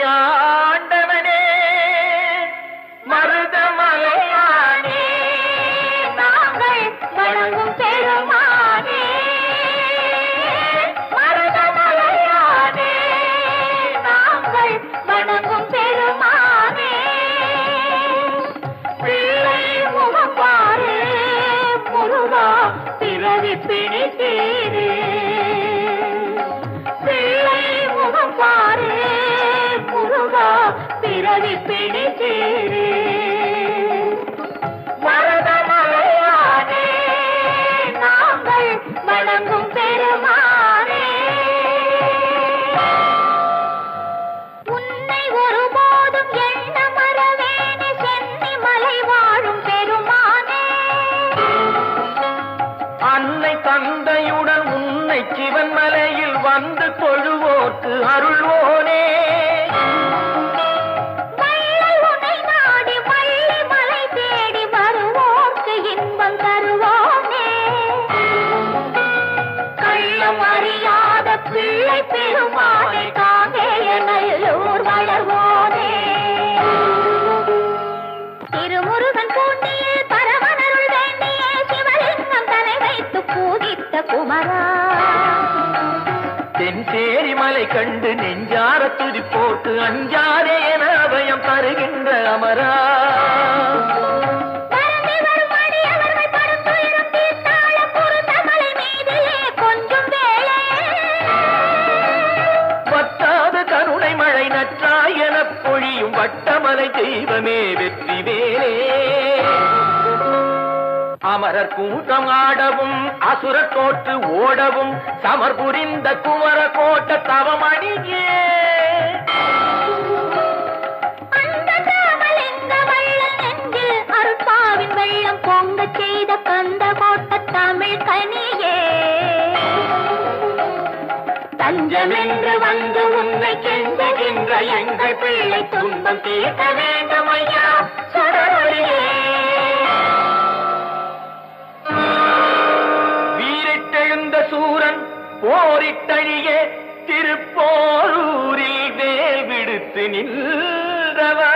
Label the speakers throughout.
Speaker 1: மருதமலையாண்டவனே மருதமலையானே
Speaker 2: நாங்கள் வணங்கும் பெருமானே மருதமலையானே நாங்கள் வணங்கும் பெருமானே பிள்ளை முகம் பாரு முருகா பிறவி பிடித்தீரே பிள்ளை முகம் பாரு முருகா பிறவி பிடித்தீரே மருதமலையானே நாங்கள் வணங்கும் பெருமானே உன்னை ஒருபோதும் எண்ண மறவேனே சென்னி மலை வாழும் பெருமானே
Speaker 1: அன்னை தந்தையுடன் உன்னை சிவன் மலையில் வந்து தொழுவோர்க்கு அருள்வோனே
Speaker 2: வள்ளல் உன்னை நாடி வள்ளி மலை தேடி வருவோர்க்கு இன்பம் தருவோனே கள்ளம் அறியாத பிள்ளை பெருமானே காங்கேய நல்லூர் வளர்வோனே திருமுருகன் பூண்டியில் பரமனருள் வேண்டிய சிவலிங்கம் தலை வைத்து பூஜித்த குமரா
Speaker 1: தென்சேரி மலை கண்டு நெஞ்சார துதி போட்டு அஞ்சாரே என அபயம் தருகின்ற அமரா
Speaker 2: பரந்தி வரும் அடியவர்கள் படும் துயரம் தீர்த்தாள பொருத்தமலை மீதிலே கொஞ்சம் வேளை
Speaker 1: வத்தாத கருணை மழை நற்றாய் எனப் பொழியும் வட்டமலை தெய்வமே வெற்றி வேலே அமரர் கூட்டம் ஆடவும் அசுரர் தோற்று ஓடவும் சமர் புரிந்த குமர கோட்ட தவமணியே
Speaker 2: அந்த காமலிங்க வள்ளல் நெஞ்சில் அருட்பாவின் வெள்ளம் பொங்க செய்த கந்த கோட்ட தமிழ் கனியே
Speaker 1: தஞ்சமென்று வந்து உன்னை கெஞ்சுகின்ற எங்கள் பிள்ளை துன்பம் தீர்க்க வேண்டும் ஐயா சுடரொளியே வீரிட்டெழுந்த சூரன் போரிட்டழிய திருப்போரூரில் வேல் விடுத்து நின்றவா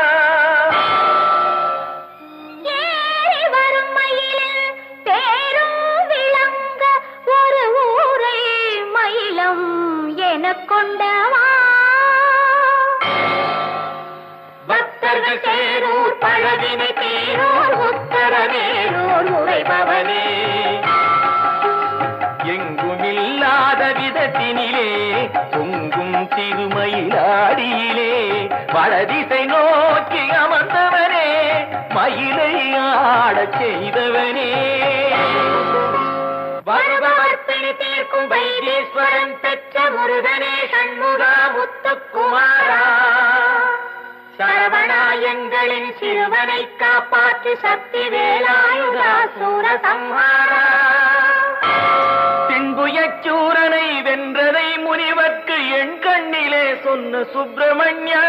Speaker 2: ஏறி வரும் மயிலில் தேரும் விளங்க ஒரு ஊரை மயிலம் எனக் கொண்டவா
Speaker 1: பக்தர்கள் சேரூர் பழவினை தேரூர் உத்தரவேரூர் உரைபவனே எங்குமில்லாத விதத்தினிலே பொங்கும் திருமயிலாடியிலே வடதிசை நோக்கி அமர்ந்தவனே மயிலை ஆடச் செய்தவனே வருபவர்ப்பிணி தீர்க்கும் வைத்தீஸ்வரன் பெற்ற முருகனே சண்முகா முத்துக்குமாரா சரவணா எங்களின் சிறுவனை காப்பாற்று சக்தி வேலாயுதா சூர சம்ஹாரா தின்புயச்சூரனை வென்றதை முனிவர்க்கு என் கண்ணிலே சொன்ன சுப்பிரமணியா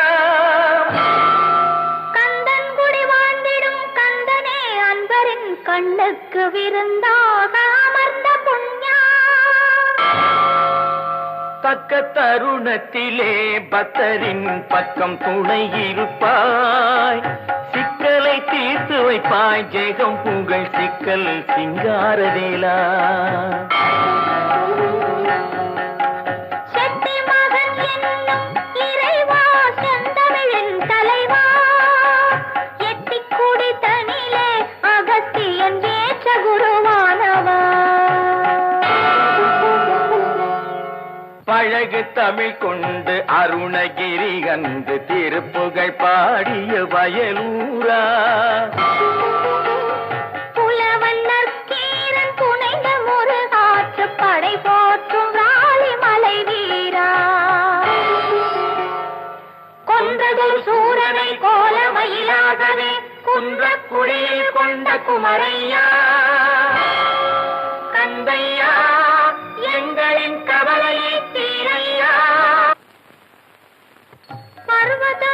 Speaker 2: கந்தன் குடி வாழ்ந்திடும் கந்தனே அன்பரின் கண்ணுக்கு விருந்தாக அமர்ந்த புண்ணியா
Speaker 1: தக்க தருணத்திலே பக்தரின் பக்கம் துணை இருப்பாய் சிக்கலை தீர்த்து வைப்பாய் ஜெகம் புகழ் சிக்கல் சிங்காரவேலா
Speaker 2: செட்டி மகன் என்னும் இறைவா செந்தமிழின் தலைவா எட்டிக்குடி தனிலே அகஸ்தியன் ஏற்ற குருவானவா
Speaker 1: பழகு தமிழ் கொண்டு அருணகிரி கண்டு திருப்புகழ் பாடிய வயலூரா
Speaker 2: புலவன் நற்கீரன் புனைந்த முருகாற்று படை போற்றும் ராலி மலை வீரா கொன்றதொரு சூரனை கோலமயிலாகவே
Speaker 1: குன்றக்குடியில் கொண்ட குமரையா கந்தையா எங்களின் கவலையை தீரையா
Speaker 2: பர்வத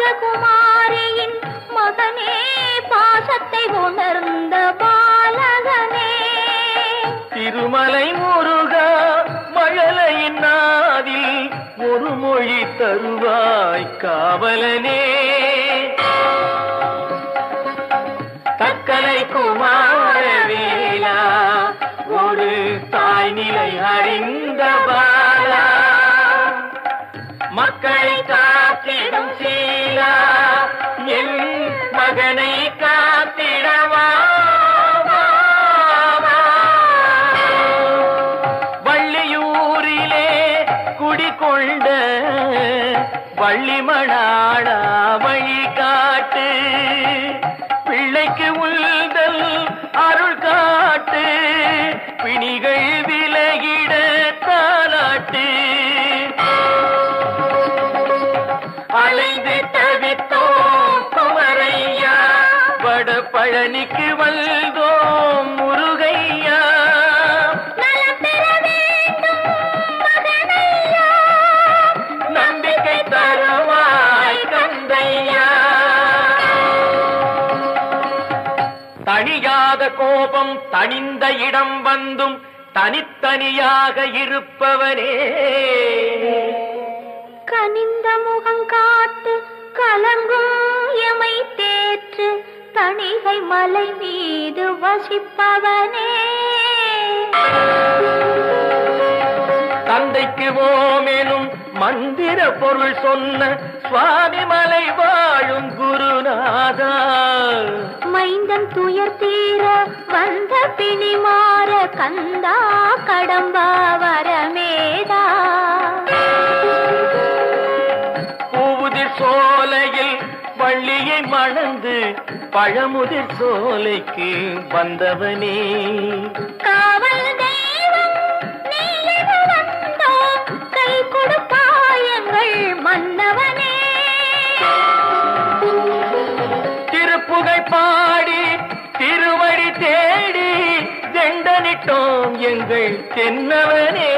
Speaker 2: ராஜகுமாரியின் மகனே பாசத்தை உணர்ந்த பாலகனே
Speaker 1: திருமலை முருகா மழலையின் நாதில் ஒரு மொழி தருவாய் காவலனே. தக்கலை குமாரவேலா ஒரு தாய்நிலை அறிந்த பாலா, மக்களை காத்திடும் சீலா என் மகனை காத்திடவா. வள்ளியூரிலே குடிகொண்ட வள்ளிமணாளா வழி காட்டு, பிள்ளைக்கு உள்தல் அருள் காட்டு, பிணிகள் விலகிட தாலாட்டு. அலைந்து தவித்தோம் குமரையா, வட பழனிக்கு வந்தோம் முருகையா.
Speaker 2: நலம் பெற வேண்டும் மகனையா,
Speaker 1: நம்பிக்கை தருவாய் கந்தையா. தணியாத கோபம் தணிந்த இடம் வந்தும் தனித்தனியாக இருப்பவனே.
Speaker 2: கனிந்த முகம் காட்டு கலங்கும் எமை தேற்று, தணிகை மலை மீது வசிப்பவனே.
Speaker 1: தந்தைக்கு ஓமெனும் மந்திர பொருள் சொன்ன சுவாமி மலை வாழும் குருநாதா,
Speaker 2: மைந்தன் துயர் தீர வந்த பிணி மாற கந்தா கடம்பா வரமேதா.
Speaker 1: பூவுதிர் சோலையில் வள்ளியை மணந்து பழமுதிர் சோலைக்கு வந்தவனே.
Speaker 2: காவல் தெய்வம் நீ என வந்தோம், கை கொடுப்பாயங்கள் மன்னவனே.
Speaker 1: திருப்புகை பாடி திருவடி தேடி ஜெண்டனிட்டோம் எங்கள் தென்னவனே.